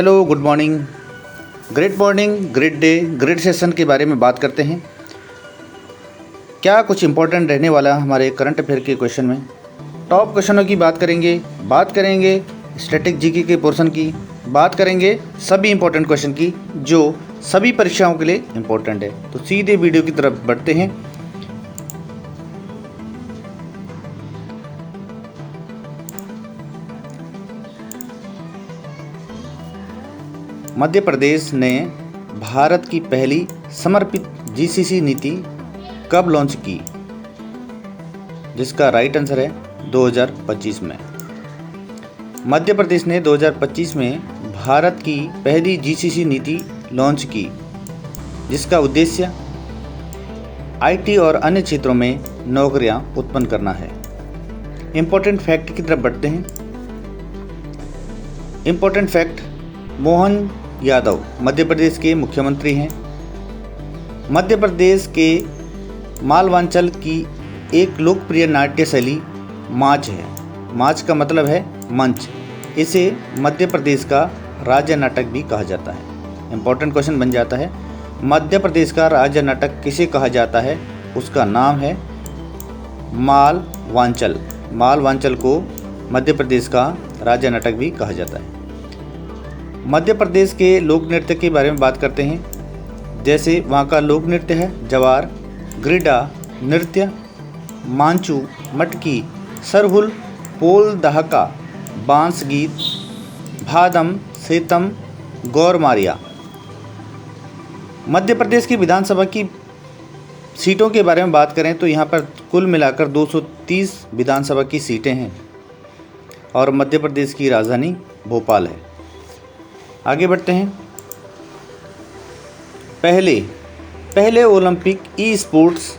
Hello, good morning, great day, great session के बारे में बात करते हैं। क्या कुछ इंपॉर्टेंट रहने वाला हमारे करंट अफेयर के क्वेश्चन में। टॉप क्वेश्चनों की बात करेंगे स्टैटिक जीके के पोर्शन की, बात करेंगे सभी इंपॉर्टेंट क्वेश्चन की जो सभी परीक्षाओं के लिए इंपॉर्टेंट है। तो सीधे वीडियो की तरफ बढ़ते हैं। मध्य प्रदेश ने भारत की पहली समर्पित जीसीसी नीति कब लॉन्च की, जिसका राइट आंसर है 2025 में। मध्य प्रदेश ने 2025 में भारत की पहली जीसीसी नीति लॉन्च की, जिसका उद्देश्य आईटी और अन्य क्षेत्रों में नौकरियां उत्पन्न करना है। इम्पोर्टेंट फैक्ट की तरफ बढ़ते हैं। इम्पोर्टेंट फैक्ट, मोहन यादव मध्य प्रदेश के मुख्यमंत्री हैं। मध्य प्रदेश के मालवांचल की एक लोकप्रिय नाट्य शैली माच है। माच का मतलब है मंच। इसे मध्य प्रदेश का राज्य नाटक भी कहा जाता है। इम्पोर्टेंट क्वेश्चन बन जाता है, मध्य प्रदेश का राज्य नाटक किसे कहा जाता है। उसका नाम है मालवांचल। मालवांचल को मध्य प्रदेश का राज्य नाटक भी कहा जाता है। मध्य प्रदेश के लोक नृत्य के बारे में बात करते हैं। जैसे वहाँ का लोक नृत्य है जवार, ग्रिडा नृत्य, मांचू, मटकी, सरहुल, पोल दहका, बांस गीत, भादम, सेतम, गौरमारिया। मध्य प्रदेश की विधानसभा की सीटों के बारे में बात करें तो यहाँ पर कुल मिलाकर 230 विधानसभा की सीटें हैं और मध्य प्रदेश की राजधानी भोपाल है। आगे बढ़ते हैं। पहले ओलंपिक ई स्पोर्ट्स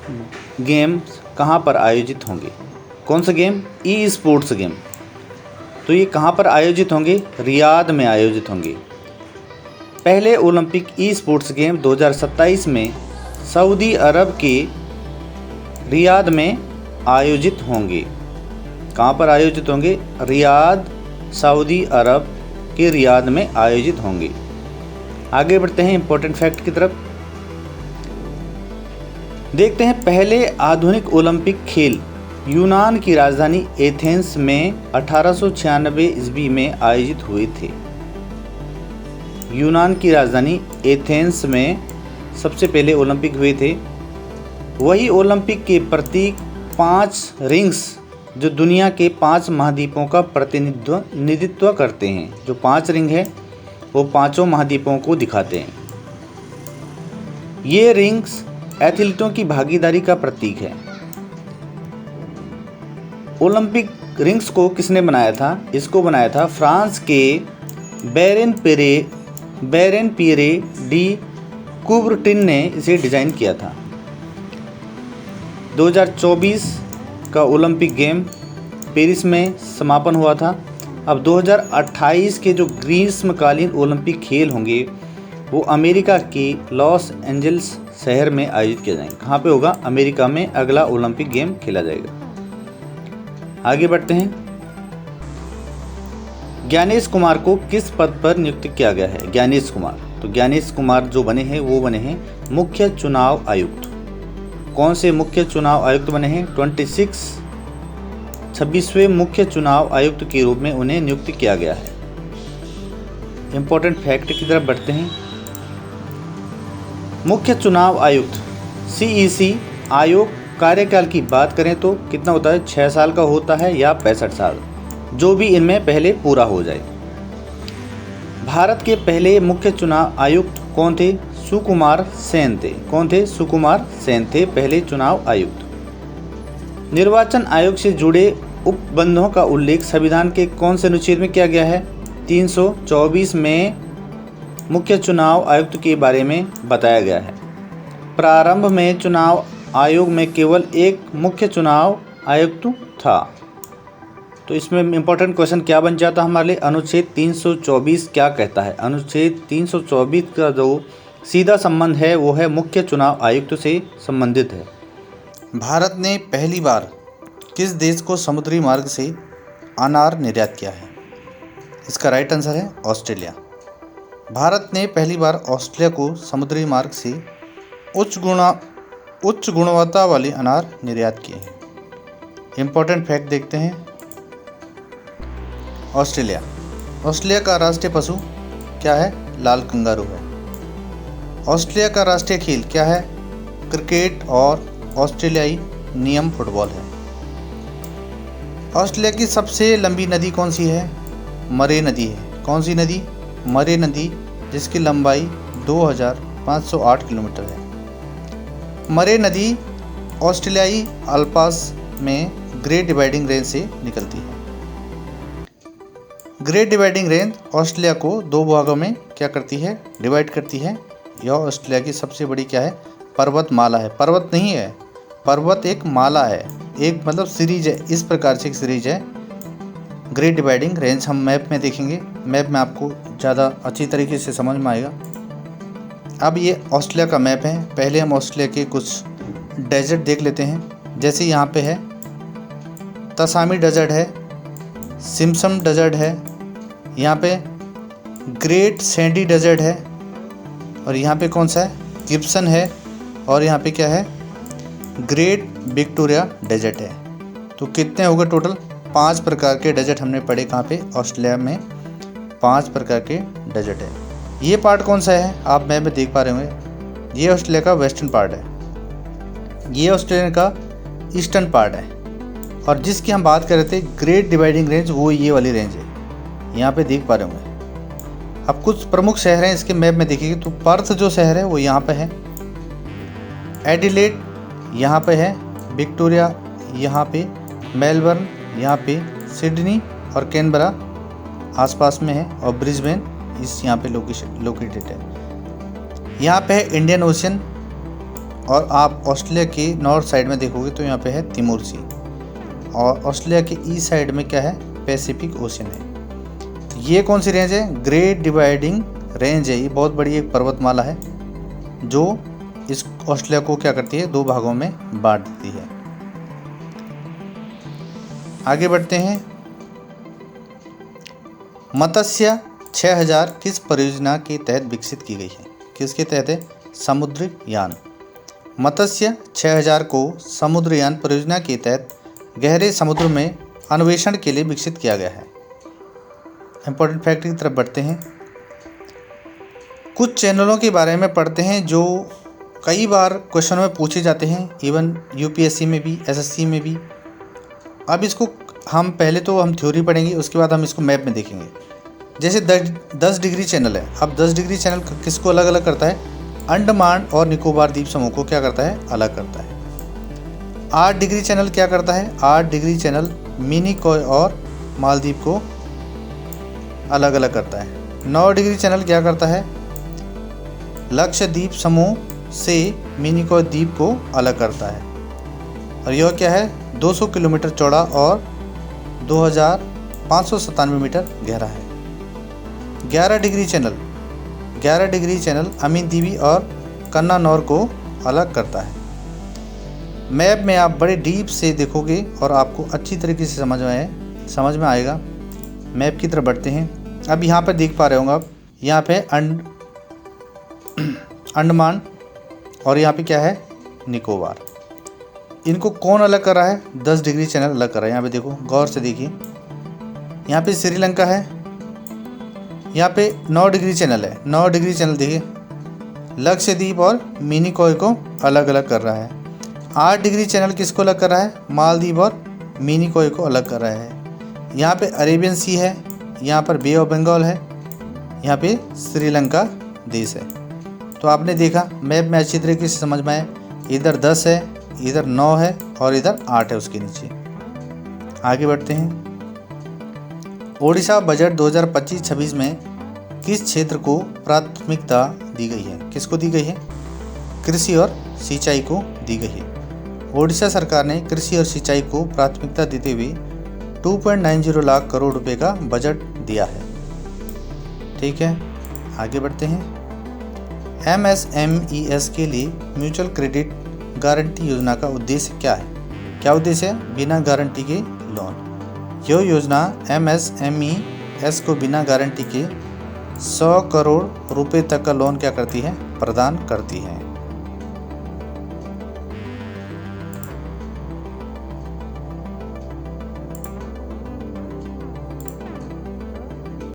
गेम्स कहाँ पर आयोजित होंगे। कौन सा गेम? E sports game. तो ये कहाँ पर आयोजित होंगे? रियाद में आयोजित होंगे। पहले ओलंपिक ई स्पोर्ट्स गेम 2027 में सऊदी अरब के रियाद में आयोजित होंगे। कहाँ पर आयोजित होंगे? रियाद, सऊदी अरब के रियाद में आयोजित होंगे। आगे बढ़ते हैं इंपॉर्टेंट फैक्ट की तरफ। देखते हैं पहले आधुनिक ओलंपिक खेल यूनान की राजधानी एथेंस में 1896 ईस्वी में आयोजित हुए थे। यूनान की राजधानी एथेंस में सबसे पहले ओलंपिक हुए थे। वही ओलंपिक के प्रतीक 5 रिंग्स जो दुनिया के 5 महाद्वीपों का प्रतिनिधित्व करते हैं। जो 5 रिंग है वो पांचों महाद्वीपों को दिखाते हैं। ये रिंग्स एथलीटों की भागीदारी का प्रतीक है। ओलंपिक रिंग्स को किसने बनाया था? इसको बनाया था फ्रांस के बैरेन पियरे डी कुबरटिन ने इसे डिज़ाइन किया था। 2024 का ओलंपिक गेम पेरिस में समापन हुआ था। अब 2028 के जो ग्रीष्मकालीन ओलंपिक खेल होंगे वो अमेरिका के लॉस एंजल्स शहर में आयोजित किया जाएंगे। कहाँ पे होगा? अमेरिका में अगला ओलंपिक गेम खेला जाएगा। आगे बढ़ते हैं। ज्ञानेश कुमार को किस पद पर नियुक्त किया गया है? ज्ञानेश कुमार, तो ज्ञानेश कुमार जो बने हैं वो बने हैं मुख्य चुनाव आयुक्त। कौन से मुख्य चुनाव आयुक्त बने हैं? 26वें मुख्य चुनाव आयुक्त के रूप में उन्हें नियुक्त किया गया है। इंपॉर्टेंट फैक्ट की तरफ बढ़ते हैं। मुख्य चुनाव आयुक्त CEC आयोग कार्यकाल की बात करें तो कितना होता है? 6 साल का होता है या 65 साल, जो भी इनमें पहले पूरा हो जाए। भारत के पहले मुख्य चुनाव आयुक्त कौन थे? सुकुमार सेन थे। कौन थे? सुकुमार सेन थे पहले चुनाव आयुक्त। निर्वाचन आयोग से जुड़े उपबंधों का उल्लेख संविधान के कौन से अनुच्छेद में किया गया है? 324 में मुख्य चुनाव आयुक्त के बारे में बताया गया है। प्रारंभ में चुनाव आयोग में केवल एक मुख्य चुनाव आयुक्त था। तो इसमें इंपॉर्टेंट क्वेश्चन क्या बन जाता है हमारे लिए? अनुच्छेद 324 क्या कहता है? अनुच्छेद 324 का जो सीधा संबंध है वो है मुख्य चुनाव आयुक्त से संबंधित है। भारत ने पहली बार किस देश को समुद्री मार्ग से अनार निर्यात किया है? इसका राइट आंसर है ऑस्ट्रेलिया। भारत ने पहली बार ऑस्ट्रेलिया को समुद्री मार्ग से उच्च गुणवत्ता वाले अनार निर्यात किए हैं। इम्पोर्टेंट फैक्ट देखते हैं। ऑस्ट्रेलिया का राष्ट्रीय पशु क्या है? लाल कंगारू है। ऑस्ट्रेलिया का राष्ट्रीय खेल क्या है? क्रिकेट और ऑस्ट्रेलियाई नियम फुटबॉल है। ऑस्ट्रेलिया की सबसे लंबी नदी कौन सी है? मरे नदी है। कौन सी नदी? मरे नदी, जिसकी लंबाई 2508 किलोमीटर है। मरे नदी ऑस्ट्रेलियाई अल्पास में ग्रेट डिवाइडिंग रेंज से निकलती है। ग्रेट डिवाइडिंग रेंज ऑस्ट्रेलिया को दो भागों में क्या करती है? डिवाइड करती है। यह ऑस्ट्रेलिया की सबसे बड़ी क्या है? पर्वतमाला है। पर्वत नहीं है, पर्वत एक माला है, एक मतलब सीरीज है। इस प्रकार से एक सीरीज है ग्रेट डिवाइडिंग रेंज। हम मैप में देखेंगे, मैप में आपको ज़्यादा अच्छी तरीके से समझ में आएगा। अब ये ऑस्ट्रेलिया का मैप है। पहले हम ऑस्ट्रेलिया के कुछ डेजर्ट देख लेते हैं। जैसे यहाँ पे है तसामी डेजर्ट है, सिम्पसन डेजर्ट है, यहाँ पे ग्रेट सैंडी डेजर्ट है, और यहाँ पे कौन सा है? गिब्सन है, और यहाँ पे क्या है? ग्रेट विक्टोरिया डेजर्ट है। तो कितने हो गए टोटल? 5 प्रकार के डेजर्ट हमने पढ़े। कहाँ पे? ऑस्ट्रेलिया में 5 प्रकार के डेजर्ट है। ये पार्ट कौन सा है? आप मैप में देख पा रहे होंगे, ये ऑस्ट्रेलिया का वेस्टर्न पार्ट है, ये ऑस्ट्रेलिया का ईस्टर्न पार्ट है। और जिसकी हम बात कर रहे थे ग्रेट डिवाइडिंग रेंज, वो ये वाली रेंज है, यहाँ पे देख पा रहे होंगे। अब कुछ प्रमुख शहर हैं इसके मैप में देखिए। तो पर्थ जो शहर है वो यहाँ पे है, एडिलेड यहाँ पे है, विक्टोरिया यहाँ पे, मेलबर्न यहाँ पे, सिडनी और कैनबरा आसपास में है, और ब्रिस्बेन इस यहाँ पे लोकेटेड है। यहाँ पे है इंडियन ओशियन, और आप ऑस्ट्रेलिया के नॉर्थ साइड में देखोगे तो यहाँ पे है तिमोर सी, और ऑस्ट्रेलिया के ईस्ट साइड में क्या है? पैसिफिक ओशियन है। तो ये कौन सी रेंज है? ग्रेट डिवाइडिंग रेंज है। ये बहुत बड़ी एक पर्वतमाला है जो इस ऑस्ट्रेलिया को क्या करती है? 2 भागों में बांट देती है। आगे बढ़ते हैं। मत्स्य 6000 किस परियोजना के तहत विकसित की गई है? किसके तहत है? समुद्रयान। मत्स्य 6000 को समुद्रयान परियोजना के तहत गहरे समुद्र में अन्वेषण के लिए विकसित किया गया है। इंपॉर्टेंट फैक्ट की तरफ बढ़ते हैं। कुछ चैनलों के बारे में पढ़ते हैं जो कई बार क्वेश्चन में पूछे जाते हैं, इवन यूपीएससी में भी, एसएससी में भी। अब इसको हम पहले तो हम थ्योरी पढ़ेंगे, उसके बाद हम इसको मैप में देखेंगे। जैसे 10 डिग्री चैनल है। अब 10 डिग्री चैनल किसको अलग अलग करता है? अंडमान और निकोबार द्वीप समूह को क्या करता है? अलग करता है। 8 डिग्री चैनल क्या करता है? 8 डिग्री चैनल मिनिकॉय और मालदीव को अलग अलग करता है। 9 डिग्री चैनल क्या करता है? लक्षद्वीप समूह से मिनिकॉय द्वीप को अलग करता है, और यह क्या है? 200 किलोमीटर चौड़ा और 2597 मीटर गहरा है। 11 डिग्री चैनल अमीन दीवी और कन्नानौर को अलग करता है। मैप में आप बड़े डीप से देखोगे और आपको अच्छी तरीके से समझ में आएगा। मैप की तरफ बढ़ते हैं। अब यहाँ पर देख पा रहे होंगे आप, यहाँ पे अंडमान और यहाँ पे क्या है? निकोबार। इनको कौन अलग कर रहा है? 10 डिग्री चैनल अलग कर रहा है। यहाँ पे देखो, गौर से देखिए। यहाँ पे श्रीलंका है, यहाँ पे 9 डिग्री चैनल है। 9 डिग्री चैनल देखिए, लक्षद्वीप और मिनिकॉय को अलग अलग कर रहा है। 8 डिग्री चैनल किसको अलग कर रहा है? मालदीव और मिनिकॉय को अलग कर रहा है। यहाँ पे अरेबियन सी है, यहाँ पर बे ऑफ बंगाल है, यहाँ पे श्रीलंका देश है। तो आपने देखा मैप में अच्छी तरीके से समझ में आए। इधर 10 है, इधर 9 है और इधर 8 है उसके नीचे। आगे बढ़ते हैं। ओडिशा बजट 2025-26 में किस क्षेत्र को प्राथमिकता दी गई है? किसको दी गई है? कृषि और सिंचाई को दी गई है। ओडिशा सरकार ने कृषि और सिंचाई को प्राथमिकता देते हुए 2.90 लाख करोड़ रुपए का बजट दिया है। ठीक है, आगे बढ़ते हैं। MSMES के लिए म्यूचुअल क्रेडिट गारंटी योजना का उद्देश्य क्या है? क्या उद्देश्य है? बिना गारंटी के लोन। यह योजना MSMES को बिना गारंटी के 100 करोड़ रुपए तक का लोन क्या करती है, प्रदान करती है।